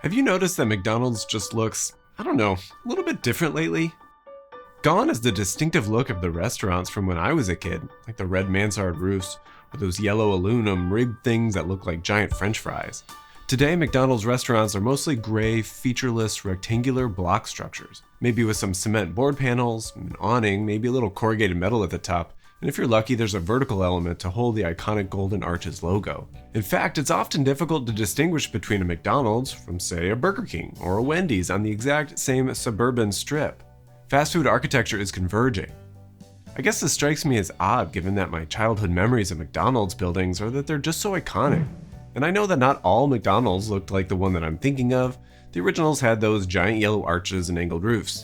Have you noticed that McDonald's just looks, I don't know, a little bit different lately? Gone is the distinctive look of the restaurants from when I was a kid, like the red mansard roofs, or those yellow aluminum rigged things that look like giant french fries. Today, McDonald's restaurants are mostly gray, featureless, rectangular block structures, maybe with some cement board panels, an awning, maybe a little corrugated metal at the top, and if you're lucky, there's a vertical element to hold the iconic Golden Arches logo. In fact, it's often difficult to distinguish between a McDonald's from, say, a Burger King or a Wendy's on the exact same suburban strip. Fast food architecture is converging. I guess this strikes me as odd given that my childhood memories of McDonald's buildings are that they're just so iconic. And I know that not all McDonald's looked like the one that I'm thinking of. The originals had those giant yellow arches and angled roofs.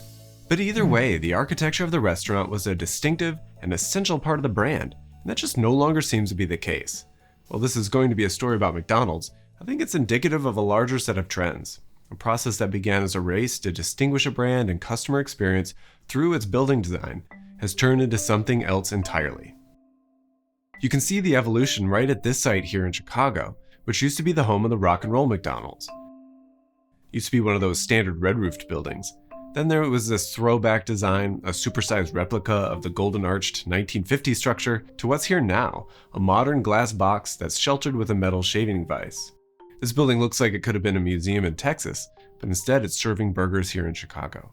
But either way, the architecture of the restaurant was a distinctive and essential part of the brand, and that just no longer seems to be the case. While this is going to be a story about McDonald's, I think it's indicative of a larger set of trends, a process that began as a race to distinguish a brand and customer experience through its building design has turned into something else entirely. You can see the evolution right at this site here in Chicago, which used to be the home of the rock and roll McDonald's. It used to be one of those standard red-roofed buildings. Then there was this throwback design, a supersized replica of the golden arched 1950s structure, to what's here now, a modern glass box that's sheltered with a metal shaving vise. This building looks like it could have been a museum in Texas, but instead it's serving burgers here in Chicago.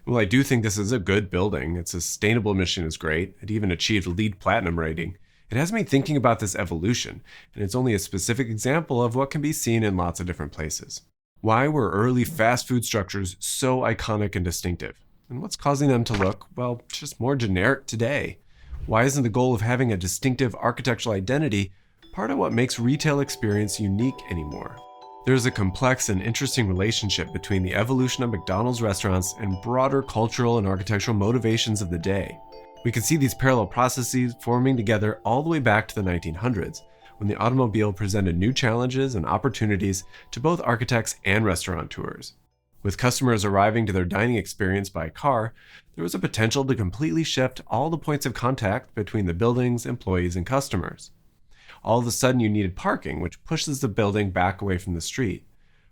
Well, I do think this is a good building. Its sustainable mission is great. It even achieved a LEED Platinum rating. It has me thinking about this evolution, and it's only a specific example of what can be seen in lots of different places. Why were early fast food structures so iconic and distinctive? And what's causing them to look, well, just more generic today? Why isn't the goal of having a distinctive architectural identity part of what makes retail experience unique anymore? There's a complex and interesting relationship between the evolution of McDonald's restaurants and broader cultural and architectural motivations of the day. We can see these parallel processes forming together all the way back to the 1900s, when the automobile presented new challenges and opportunities to both architects and restaurateurs. With customers arriving to their dining experience by car, there was a potential to completely shift all the points of contact between the building's employees and customers. All of a sudden you needed parking, which pushes the building back away from the street.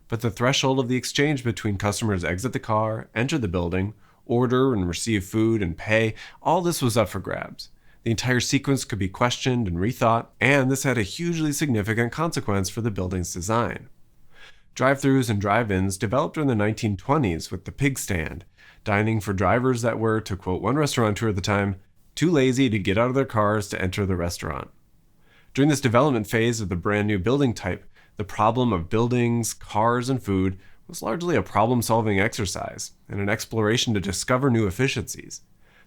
But the threshold of the exchange between customers exit the car, enter the building, order and receive food and pay, all this was up for grabs. The entire sequence could be questioned and rethought, and this had a hugely significant consequence for the building's design. Drive-thrus and drive-ins developed during the 1920s with the pig stand, dining for drivers that were, to quote one restaurateur at the time, too lazy to get out of their cars to enter the restaurant. During this development phase of the brand new building type, the problem of buildings, cars, and food was largely a problem-solving exercise and an exploration to discover new efficiencies.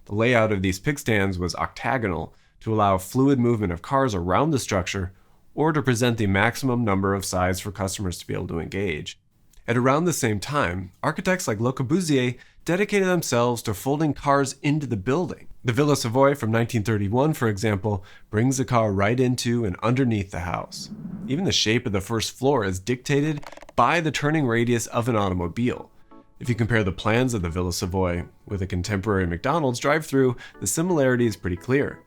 The layout of these pig stands was octagonal to allow fluid movement of cars around the structure or to present the maximum number of sides for customers to be able to engage. At around the same time, architects like Le Corbusier dedicated themselves to folding cars into the building. The Villa Savoy from 1931, for example, brings the car right into and underneath the house. Even the shape of the first floor is dictated by the turning radius of an automobile. If you compare the plans of the Villa Savoy with a contemporary McDonald's drive-thru, the similarity is pretty clear.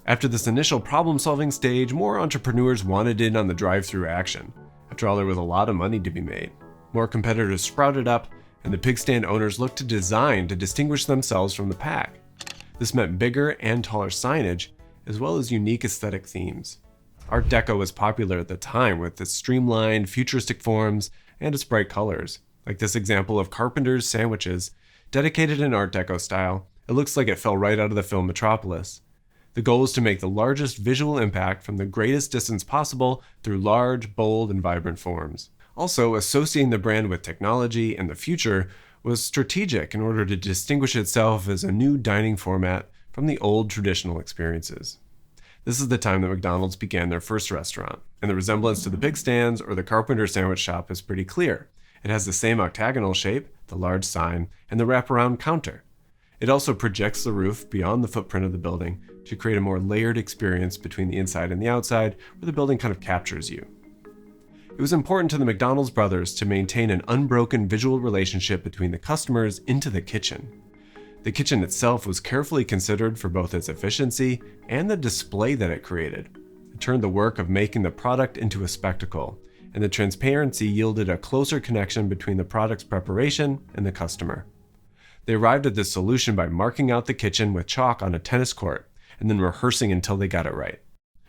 After this initial problem-solving stage, more entrepreneurs wanted in on the drive-thru action. After all, there was a lot of money to be made. More competitors sprouted up, and the pig stand owners looked to design to distinguish themselves from the pack. This meant bigger and taller signage, as well as unique aesthetic themes. Art Deco was popular at the time with its streamlined, futuristic forms and its bright colors. Like this example of Carpenter's sandwiches, dedicated in Art Deco style, it looks like it fell right out of the film Metropolis. The goal is to make the largest visual impact from the greatest distance possible through large, bold, and vibrant forms. Also, associating the brand with technology and the future was strategic in order to distinguish itself as a new dining format from the old traditional experiences. This is the time that McDonald's began their first restaurant, and the resemblance to the pig stands or the Carpenter sandwich shop is pretty clear. It has the same octagonal shape, the large sign, and the wraparound counter. It also projects the roof beyond the footprint of the building to create a more layered experience between the inside and the outside, where the building kind of captures you. It was important to the McDonald's brothers to maintain an unbroken visual relationship between the customers into the kitchen. The kitchen itself was carefully considered for both its efficiency and the display that it created. It turned the work of making the product into a spectacle, and the transparency yielded a closer connection between the product's preparation and the customer. They arrived at this solution by marking out the kitchen with chalk on a tennis court and then rehearsing until they got it right.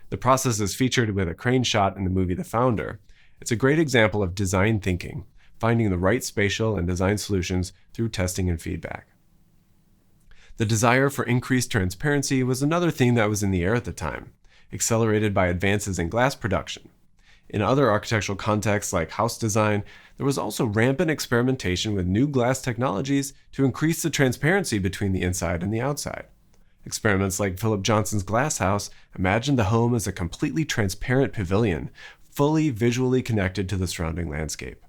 The process is featured with a crane shot in the movie The Founder. It's a great example of design thinking, finding the right spatial and design solutions through testing and feedback. The desire for increased transparency was another theme that was in the air at the time, accelerated by advances in glass production. In other architectural contexts like house design, there was also rampant experimentation with new glass technologies to increase the transparency between the inside and the outside. Experiments like Philip Johnson's glass house imagined the home as a completely transparent pavilion, fully visually connected to the surrounding landscape.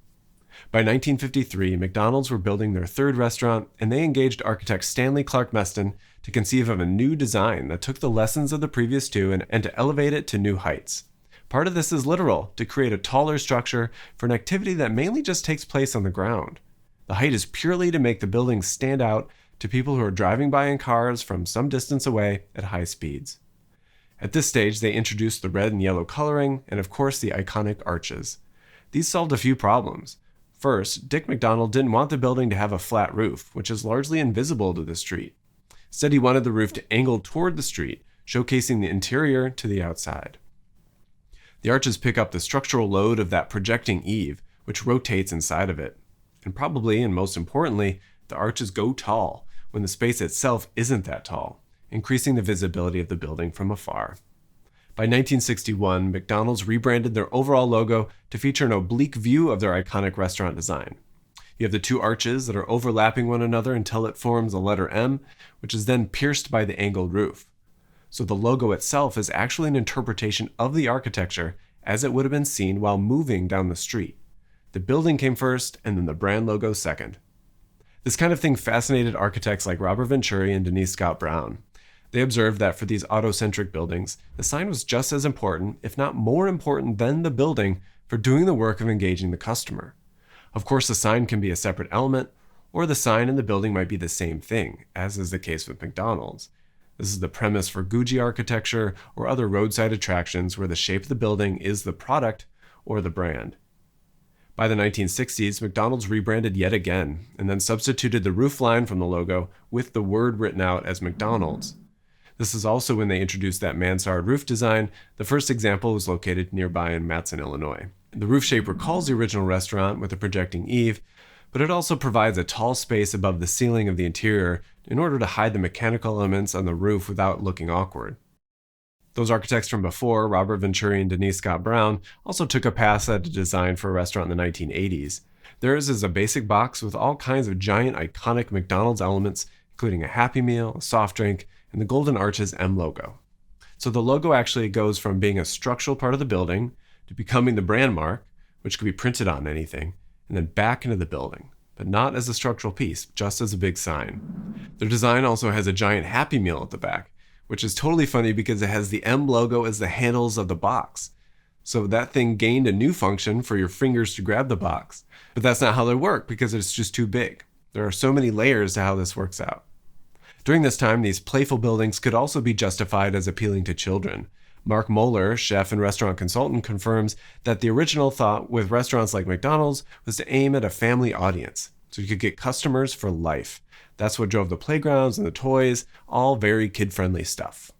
By 1953, McDonald's were building their third restaurant, and they engaged architect Stanley Clark Meston to conceive of a new design that took the lessons of the previous two and to elevate it to new heights. Part of this is literal, to create a taller structure for an activity that mainly just takes place on the ground. The height is purely to make the building stand out to people who are driving by in cars from some distance away at high speeds. At this stage, they introduced the red and yellow coloring, and of course the iconic arches. These solved a few problems. First, Dick McDonald didn't want the building to have a flat roof, which is largely invisible to the street. Instead, he wanted the roof to angle toward the street, showcasing the interior to the outside. The arches pick up the structural load of that projecting eave, which rotates inside of it. And probably, and most importantly, the arches go tall when the space itself isn't that tall, increasing the visibility of the building from afar. By 1961, McDonald's rebranded their overall logo to feature an oblique view of their iconic restaurant design. You have the two arches that are overlapping one another until it forms a letter M, which is then pierced by the angled roof. So the logo itself is actually an interpretation of the architecture as it would have been seen while moving down the street. The building came first, and then the brand logo second. This kind of thing fascinated architects like Robert Venturi and Denise Scott Brown. They observed that for these auto-centric buildings, the sign was just as important, if not more important than the building, for doing the work of engaging the customer. Of course, the sign can be a separate element, or the sign and the building might be the same thing, as is the case with McDonald's. This is the premise for Gucci architecture or other roadside attractions where the shape of the building is the product or the brand. By the 1960s, McDonald's rebranded yet again, and then substituted the roof line from the logo with the word written out as McDonald's. This is also when they introduced that mansard roof design. The first example was located nearby in Matson, Illinois. The roof shape recalls the original restaurant with a projecting eave, but it also provides a tall space above the ceiling of the interior in order to hide the mechanical elements on the roof without looking awkward. Those architects from before, Robert Venturi and Denise Scott Brown, also took a pass at a design for a restaurant in the 1980s. Theirs is a basic box with all kinds of giant iconic McDonald's elements, including a Happy Meal, a soft drink, and the Golden Arches M logo. So the logo actually goes from being a structural part of the building to becoming the brand mark, which could be printed on anything, and then back into the building, but not as a structural piece, just as a big sign. Their design also has a giant Happy Meal at the back, which is totally funny because it has the M logo as the handles of the box. So that thing gained a new function for your fingers to grab the box. But that's not how they work because it's just too big. There are so many layers to how this works out. During this time, these playful buildings could also be justified as appealing to children. Mark Moeller, chef and restaurant consultant, confirms that the original thought with restaurants like McDonald's was to aim at a family audience, so you could get customers for life. That's what drove the playgrounds and the toys, all very kid-friendly stuff.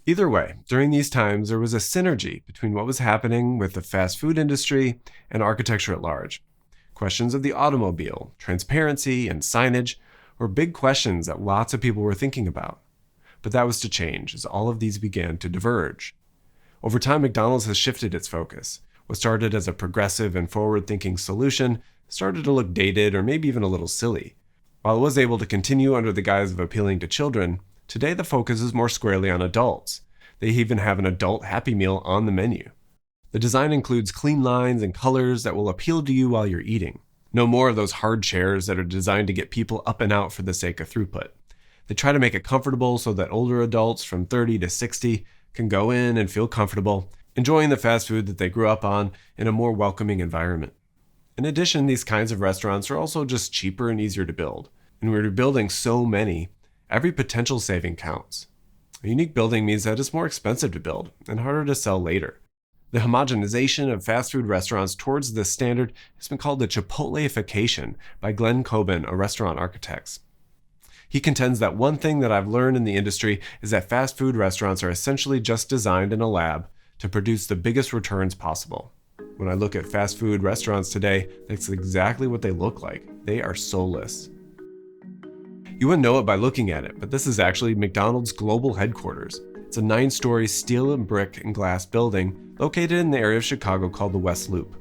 Either way, during these times, there was a synergy between what was happening with the fast food industry and architecture at large. Questions of the automobile, transparency, and signage were big questions that lots of people were thinking about. But that was to change as all of these began to diverge. Over time, McDonald's has shifted its focus. What started as a progressive and forward-thinking solution started to look dated or maybe even a little silly. While it was able to continue under the guise of appealing to children, today the focus is more squarely on adults. They even have an adult Happy Meal on the menu. The design includes clean lines and colors that will appeal to you while you're eating. No more of those hard chairs that are designed to get people up and out for the sake of throughput. They try to make it comfortable so that older adults from 30 to 60 can go in and feel comfortable, enjoying the fast food that they grew up on in a more welcoming environment. In addition, these kinds of restaurants are also just cheaper and easier to build. And when you're building so many, every potential saving counts. A unique building means that it's more expensive to build and harder to sell later. The homogenization of fast food restaurants towards this standard has been called the Chipotle-ification by Glenn Coben, a restaurant architect. He contends that one thing that I've learned in the industry is that fast food restaurants are essentially just designed in a lab to produce the biggest returns possible. When I look at fast food restaurants today, that's exactly what they look like. They are soulless. You wouldn't know it by looking at it, but this is actually McDonald's global headquarters. It's a 9-story steel and brick and glass building located in the area of Chicago called the West Loop.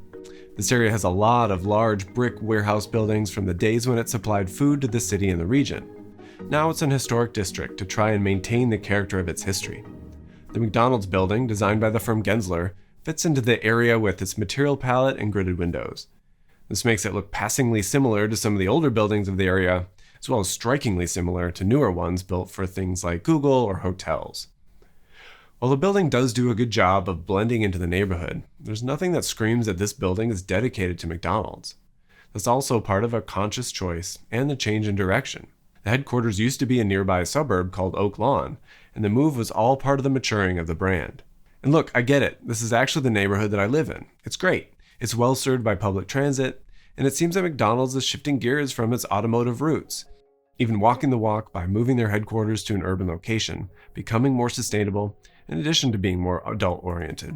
This area has a lot of large brick warehouse buildings from the days when it supplied food to the city and the region. Now it's an historic district to try and maintain the character of its history. The McDonald's building, designed by the firm Gensler, fits into the area with its material palette and gridded windows. This makes it look passingly similar to some of the older buildings of the area, as well as strikingly similar to newer ones built for things like Google or hotels. While the building does do a good job of blending into the neighborhood, there's nothing that screams that this building is dedicated to McDonald's. That's also part of a conscious choice and the change in direction. The headquarters used to be a nearby suburb called Oak Lawn, and the move was all part of the maturing of the brand. And look, I get it. This is actually the neighborhood that I live in. It's great. It's well served by public transit, and it seems that McDonald's is shifting gears from its automotive roots, even walking the walk by moving their headquarters to an urban location, becoming more sustainable, in addition to being more adult-oriented.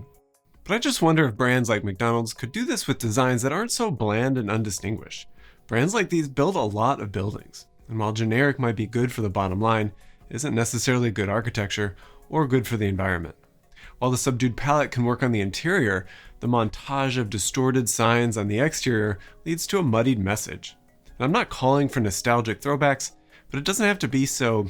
But I just wonder if brands like McDonald's could do this with designs that aren't so bland and undistinguished. Brands like these build a lot of buildings, and while generic might be good for the bottom line, it isn't necessarily good architecture or good for the environment. While the subdued palette can work on the interior, the montage of distorted signs on the exterior leads to a muddied message. And I'm not calling for nostalgic throwbacks, but it doesn't have to be so,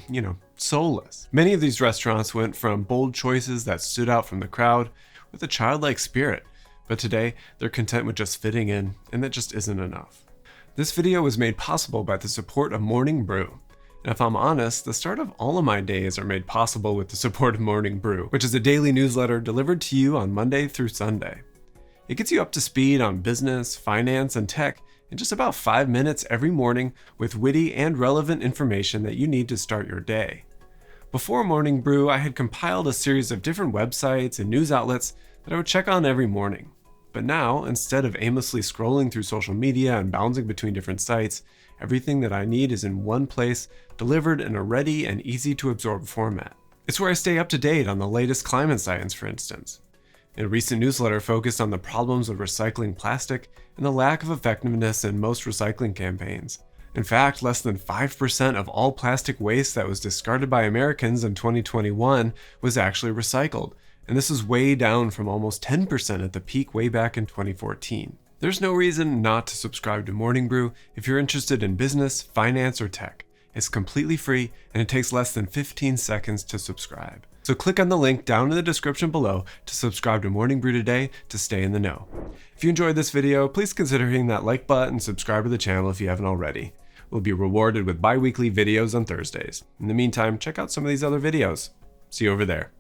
soulless. Many of these restaurants went from bold choices that stood out from the crowd with a childlike spirit, but today they're content with just fitting in, and that just isn't enough. This video was made possible by the support of Morning Brew. And if I'm honest, the start of all of my days are made possible with the support of Morning Brew, which is a daily newsletter delivered to you on Monday through Sunday. It gets you up to speed on business, finance, and tech in just about 5 minutes every morning with witty and relevant information that you need to start your day. Before Morning Brew, I had compiled a series of different websites and news outlets that I would check on every morning. But now, instead of aimlessly scrolling through social media and bouncing between different sites, everything that I need is in one place, delivered in a ready and easy to absorb format. It's where I stay up to date on the latest climate science, for instance. A recent newsletter focused on the problems of recycling plastic and the lack of effectiveness in most recycling campaigns. In fact, less than 5% of all plastic waste that was discarded by Americans in 2021 was actually recycled, and this is way down from almost 10% at the peak way back in 2014. There's no reason not to subscribe to Morning Brew if you're interested in business, finance, or tech. It's completely free, and it takes less than 15 seconds to subscribe. So click on the link down in the description below to subscribe to Morning Brew today to stay in the know. If you enjoyed this video, please consider hitting that like button and subscribe to the channel if you haven't already. We'll be rewarded with bi-weekly videos on Thursdays. In the meantime, check out some of these other videos. See you over there.